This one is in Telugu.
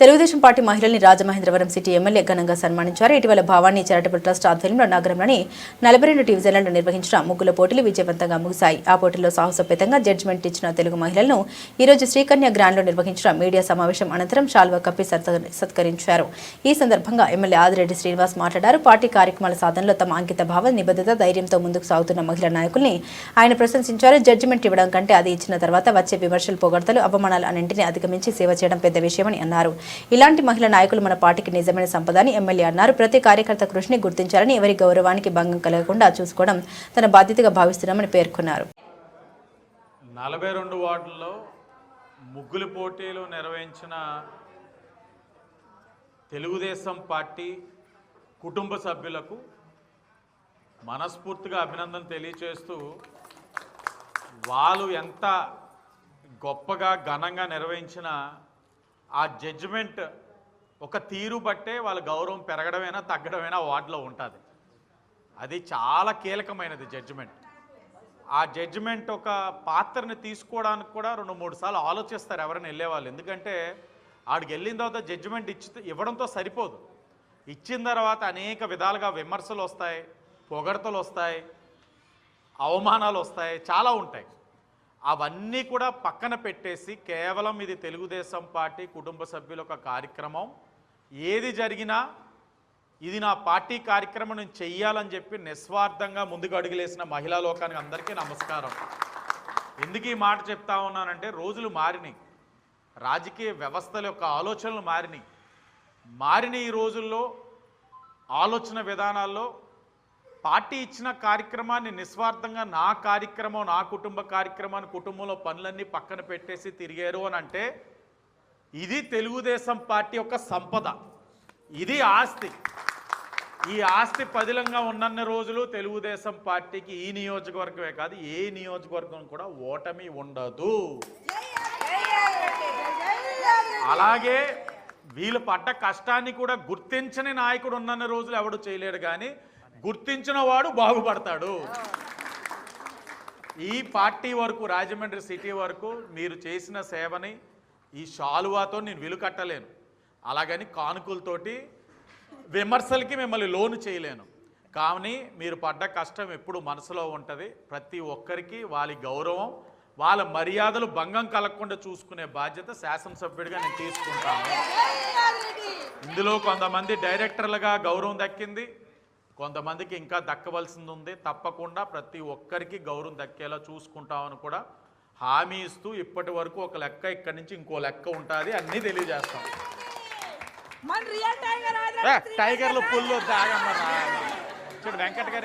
తెలుగుదేశం పార్టీ మహిళల్ని రాజమహేంద్రవరం సిటీ ఎమ్మెల్యే ఘనంగా సన్మానించారు. ఇటీవల భవానీ చారిటబుల్ ట్రస్ట్ ఆధ్వర్యంలో నగరంలోని 42 డివిజన్లలో నిర్వహించిన ముగ్గుల పోటీలు విజయవంతంగా ముగిశాయి. ఆ పోటీల్లో సాహసోపేతంగా జడ్జిమెంట్ ఇచ్చిన తెలుగు మహిళలను ఈ రోజు శ్రీకన్య గ్రాండ్లో నిర్వహించిన మీడియా సమావేశం అనంతరం శాల్వా కప్పి సత్కరించారు. ఈ సందర్భంగా ఎమ్మెల్యే ఆదిరెడ్డి శ్రీనివాస్ మాట్లాడారు. పార్టీ కార్యక్రమాల సాధనలో తమ అంకిత భావ, నిబద్ధత, ధైర్యంతో ముందుకు సాగుతున్న మహిళా నాయకుల్ని ఆయన ప్రశంసించారు. జడ్జిమెంట్ ఇవ్వడం కంటే అది ఇచ్చిన తర్వాత వచ్చే విమర్శలు, పొగడ్తలు, అవమానాలు అన్నింటినీ అధిగమించి సేవ చేయడం పెద్ద విషయమని అన్నారు. ఇలాంటి మహిళా నాయకులు మన పార్టీకి నిజమైన సంపదని ఎమ్మెల్యే అన్నారు. ప్రతి కార్యకర్త కృషిని గుర్తించాలని, ఎవరి గౌరవానికి భంగం కలగకుండా చూసుకోవడం తన బాధ్యతగా భావిస్తున్నామని పేర్కొన్నారు. 42 వార్డుల్లో ముగ్గులు పోటీలు నిర్వహించిన తెలుగుదేశం పార్టీ కుటుంబ సభ్యులకు మనస్ఫూర్తిగా అభినందన తెలియజేస్తూ, వాళ్ళు ఎంత గొప్పగా ఘనంగా నిర్వహించిన ఆ జడ్జిమెంట్ ఒక తీరు బట్టే వాళ్ళ గౌరవం పెరగడమైనా తగ్గడమైనా వార్డులో ఉంటుంది. అది చాలా కీలకమైనది జడ్జిమెంట్. ఆ జడ్జిమెంట్ ఒక పాత్రని తీసుకోవడానికి కూడా 2-3 సార్లు ఆలోచిస్తారు ఎవరైనా వెళ్ళేవాళ్ళు. ఎందుకంటే ఆడికి వెళ్ళిన తర్వాత జడ్జిమెంట్ ఇవ్వడంతో సరిపోదు. ఇచ్చిన తర్వాత అనేక విధాలుగా విమర్శలు వస్తాయి, పొగడ్తలు వస్తాయి, అవమానాలు వస్తాయి, చాలా ఉంటాయి. అవన్నీ కూడా పక్కన పెట్టేసి కేవలం ఇది తెలుగుదేశం పార్టీ కుటుంబ సభ్యుల ఒక కార్యక్రమం, ఏది జరిగినా ఇది నా పార్టీ కార్యక్రమం నేను చెయ్యాలని చెప్పి నిస్వార్థంగా ముందుకు అడుగులేసిన మహిళా లోకానికి అందరికీ నమస్కారం. ఎందుకు ఈ మాట చెప్తా ఉన్నానంటే, రోజులు మారినాయి, రాజకీయ వ్యవస్థల యొక్క ఆలోచనలు మారిన ఈ రోజుల్లో ఆలోచన విధానాల్లో పార్టీ ఇచ్చిన కార్యక్రమాన్ని నిస్వార్థంగా నా కార్యక్రమం, నా కుటుంబ కార్యక్రమాన్ని, కుటుంబంలో పనులన్నీ పక్కన పెట్టేసి తిరిగారు అని అంటే ఇది తెలుగుదేశం పార్టీ యొక్క సంపద, ఇది ఆస్తి. ఈ ఆస్తి పదిలంగా ఉన్నన్ని రోజులు తెలుగుదేశం పార్టీకి ఈ నియోజకవర్గమే కాదు ఏ నియోజకవర్గం కూడా ఓటమి ఉండదు. అలాగే వీళ్ళు పడ్డ కష్టాన్ని కూడా గుర్తించని నాయకుడు ఉన్నన్ని రోజులు ఎవడు చేయలేడు, కానీ గుర్తించిన వాడు బాగుపడతాడు. ఈ పార్టీ వరకు, రాజమండ్రి సిటీ వరకు మీరు చేసిన సేవని ఈ శాలువాతో నేను విలుకట్టలేను, అలాగని కానుకలతోటి విమర్శలకి మిమ్మల్ని లోను చేయలేను. కానీ మీరు పడ్డ కష్టం ఎప్పుడు మనసులో ఉంటుంది. ప్రతి ఒక్కరికి వాళ్ళ గౌరవం, వాళ్ళ మర్యాదలు భంగం కలగకుండా చూసుకునే బాధ్యత శాసనసభ్యుడిగా నేను తీసుకుంటాను. ఇందులో కొంతమంది డైరెక్టర్లుగా గౌరవం దక్కింది, కొంతమందికి ఇంకా దక్కవలసింది ఉంది. తప్పకుండా ప్రతి ఒక్కరికి గౌరవం దక్కేలా చూసుకుంటామని కూడా హామీ ఇస్తూ, ఇప్పటి వరకు ఒక లెక్క, ఇక్కడి నుంచి ఇంకో లెక్క ఉంటుంది, అన్నీ తెలియజేస్తాం. టైగర్లు పుల్లు దాగమ్మ వెంకట గారు